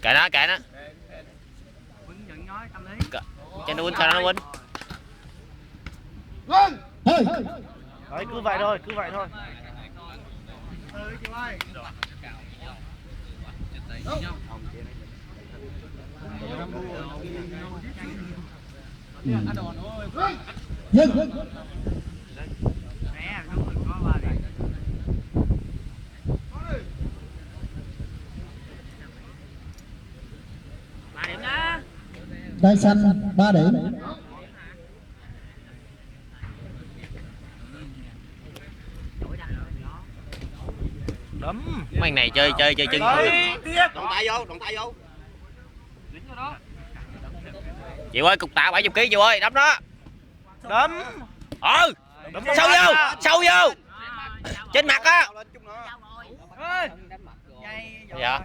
Kệ nó, kệ nó. Cho nó quýnh, sao nó quýnh. Đấy, cứ vậy thôi, cứ vậy thôi. Đai xanh 3 điểm. Đấm. Mấy này chơi chân. Động tay vô. Chị ơi, cục tạ 70 kg chị ơi, đấm nó. Đấm. Sâu vô. Trên mặt á. Ê. Dạ.